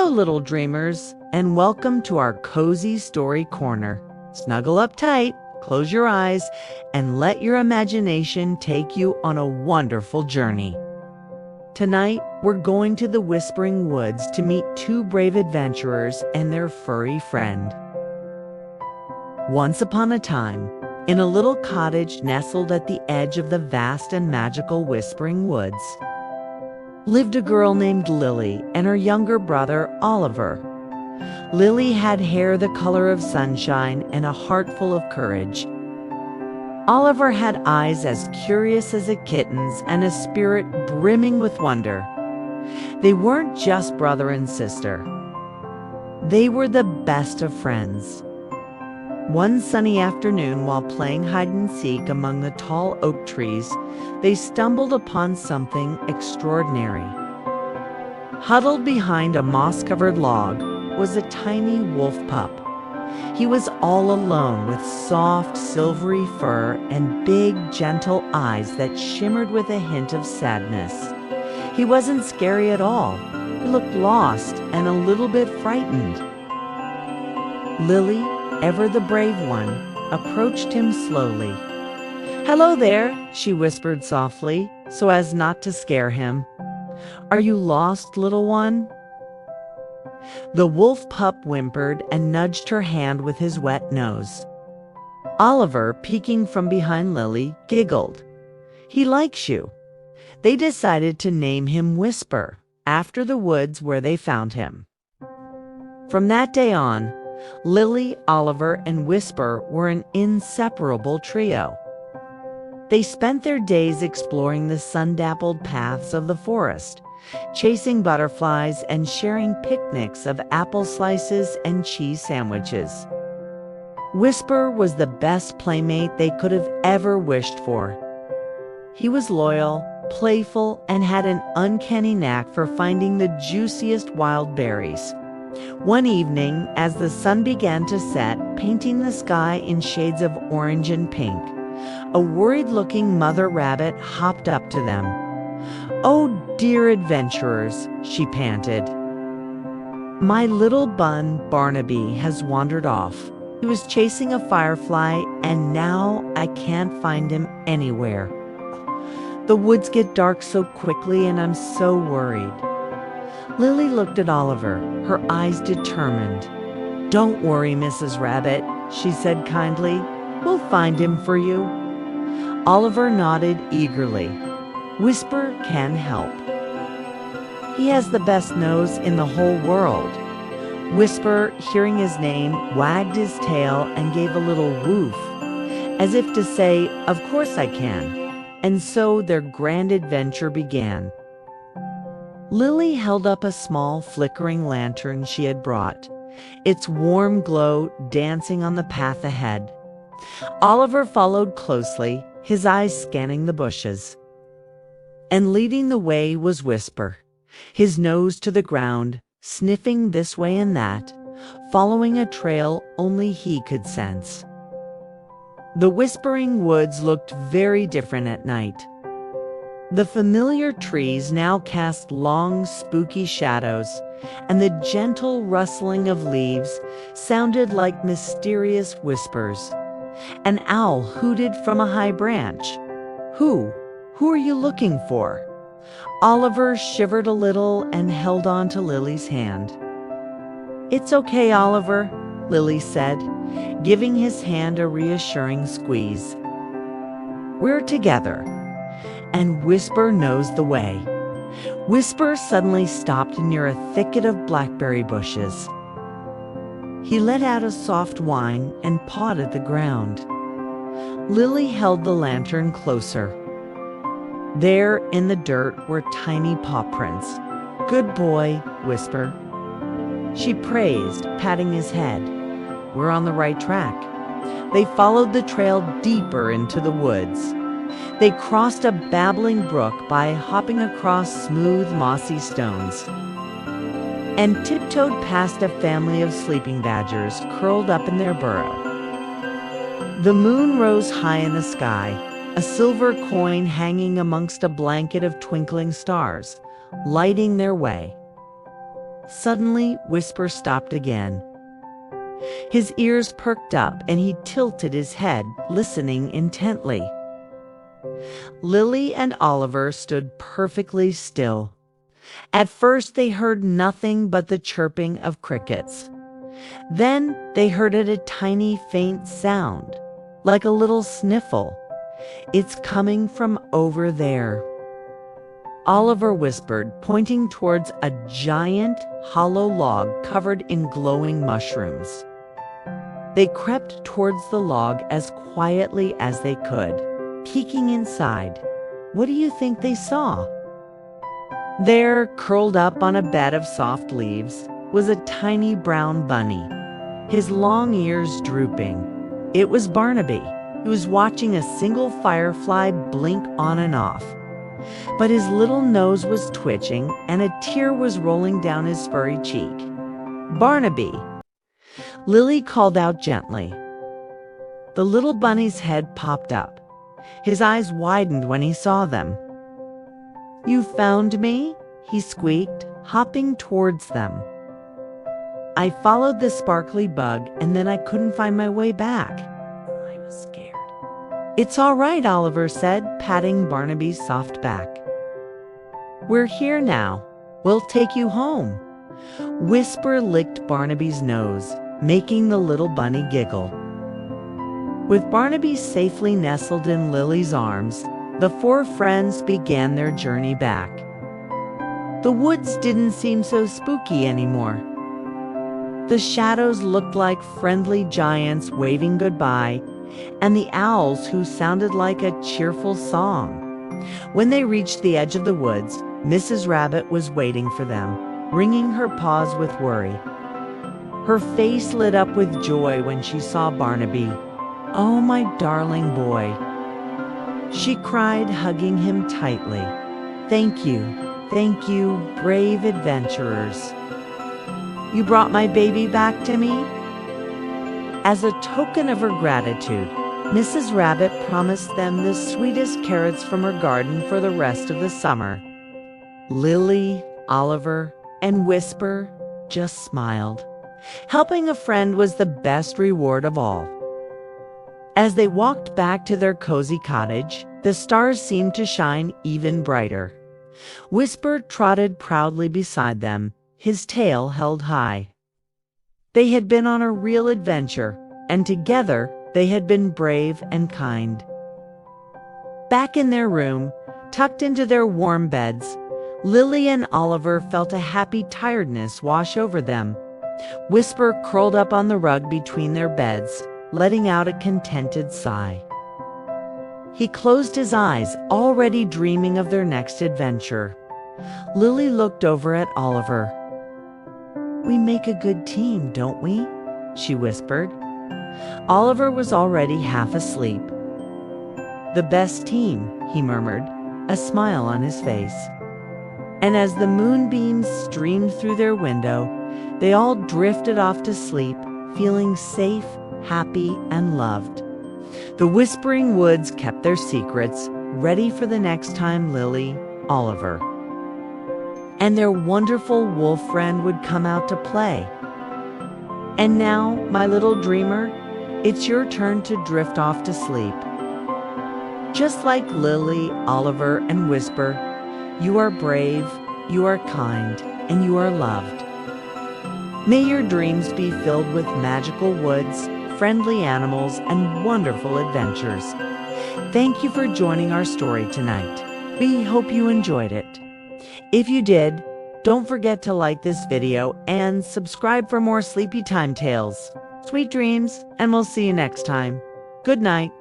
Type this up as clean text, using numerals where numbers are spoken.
Hello, little dreamers, and welcome to our cozy story corner. Snuggle up tight, close your eyes, and let your imagination take you on a wonderful journey. Tonight, we're going to the Whispering Woods to meet two brave adventurers and their furry friend. Once upon a time, in a little cottage nestled at the edge of the vast and magical Whispering Woods, lived a girl named Lily and her younger brother, Oliver. Lily had hair the color of sunshine and a heart full of courage. Oliver had eyes as curious as a kitten's and a spirit brimming with wonder. They weren't just brother and sister. They were the best of friends. One sunny afternoon, while playing hide-and-seek among the tall oak trees, they stumbled upon something extraordinary. Huddled behind a moss-covered log was a tiny wolf pup. He was all alone with soft, silvery fur and big, gentle eyes that shimmered with a hint of sadness. He wasn't scary at all. He looked lost and a little bit frightened. Lily, ever the brave one, approached him slowly. "Hello there," she whispered softly, so as not to scare him. "Are you lost, little one?" The wolf pup whimpered and nudged her hand with his wet nose. Oliver, peeking from behind Lily, giggled. "He likes you." They decided to name him Whisper, after the woods where they found him. From that day on, Lily, Oliver, and Whisper were an inseparable trio. They spent their days exploring the sun-dappled paths of the forest, chasing butterflies and sharing picnics of apple slices and cheese sandwiches. Whisper was the best playmate they could have ever wished for. He was loyal, playful, and had an uncanny knack for finding the juiciest wild berries. One evening, as the sun began to set, painting the sky in shades of orange and pink, a worried-looking mother rabbit hopped up to them. "Oh, dear adventurers," she panted. "My little bun, Barnaby, has wandered off. He was chasing a firefly, and now I can't find him anywhere. The woods get dark so quickly, and I'm so worried." Lily looked at Oliver, her eyes determined. "Don't worry, Mrs. Rabbit," she said kindly. "We'll find him for you." Oliver nodded eagerly. "Whisper can help. He has the best nose in the whole world." Whisper, hearing his name, wagged his tail and gave a little woof, as if to say, "Of course I can." And so their grand adventure began. Lily held up a small, flickering lantern she had brought, its warm glow dancing on the path ahead. Oliver followed closely, his eyes scanning the bushes. And leading the way was Whisper, his nose to the ground, sniffing this way and that, following a trail only he could sense. The Whispering Woods looked very different at night. The familiar trees now cast long, spooky shadows, and the gentle rustling of leaves sounded like mysterious whispers. An owl hooted from a high branch. Who are you looking for?" Oliver shivered a little and held on to Lily's hand. "It's okay, Oliver," Lily said, giving his hand a reassuring squeeze. "We're together. And Whisper knows the way." Whisper suddenly stopped near a thicket of blackberry bushes. He let out a soft whine and pawed at the ground. Lily held the lantern closer. There in the dirt were tiny paw prints. "Good boy, Whisper," she praised, patting his head. "We're on the right track." They followed the trail deeper into the woods. They crossed a babbling brook by hopping across smooth, mossy stones, and tiptoed past a family of sleeping badgers curled up in their burrow. The moon rose high in the sky, a silver coin hanging amongst a blanket of twinkling stars, lighting their way. Suddenly, Whisper stopped again. His ears perked up and he tilted his head, listening intently. Lily and Oliver stood perfectly still. At first they heard nothing but the chirping of crickets. Then they heard a tiny faint sound, like a little sniffle. "It's coming from over there," Oliver whispered, pointing towards a giant, hollow log covered in glowing mushrooms. They crept towards the log as quietly as they could, peeking inside. What do you think they saw? There, curled up on a bed of soft leaves, was a tiny brown bunny, his long ears drooping. It was Barnaby. He was watching a single firefly blink on and off. But his little nose was twitching and a tear was rolling down his furry cheek. "Barnaby!" Lily called out gently. The little bunny's head popped up. His eyes widened when he saw them. "You found me?" he squeaked, hopping towards them. "I followed the sparkly bug and then I couldn't find my way back. I was scared." "It's all right," Oliver said, patting Barnaby's soft back. "We're here now. We'll take you home." Whisper licked Barnaby's nose, making the little bunny giggle. With Barnaby safely nestled in Lily's arms, the four friends began their journey back. The woods didn't seem so spooky anymore. The shadows looked like friendly giants waving goodbye, and the owls who sounded like a cheerful song. When they reached the edge of the woods, Mrs. Rabbit was waiting for them, wringing her paws with worry. Her face lit up with joy when she saw Barnaby. "Oh, my darling boy," she cried, hugging him tightly. Thank you, brave adventurers. You brought my baby back to me?" As a token of her gratitude, Mrs. Rabbit promised them the sweetest carrots from her garden for the rest of the summer. Lily, Oliver, and Whisper just smiled. Helping a friend was the best reward of all. As they walked back to their cozy cottage, the stars seemed to shine even brighter. Whisper trotted proudly beside them, his tail held high. They had been on a real adventure, and together they had been brave and kind. Back in their room, tucked into their warm beds, Lily and Oliver felt a happy tiredness wash over them. Whisper curled up on the rug between their beds, letting out a contented sigh. He closed his eyes, already dreaming of their next adventure. Lily looked over at Oliver. "We make a good team, don't we?" she whispered. Oliver was already half asleep. "The best team," he murmured, a smile on his face. And as the moonbeams streamed through their window, they all drifted off to sleep, feeling safe, happy, and loved. The whispering woods kept their secrets, ready for the next time Lily, Oliver, and their wonderful wolf friend would come out to play. And now, my little dreamer, it's your turn to drift off to sleep. Just like Lily, Oliver, and Whisper, you are brave, you are kind, and you are loved. May your dreams be filled with magical woods, friendly animals, and wonderful adventures. Thank you for joining our story tonight. We hope you enjoyed it. If you did, don't forget to like this video and subscribe for more sleepy time tales. Sweet dreams, and we'll see you next time. Good night.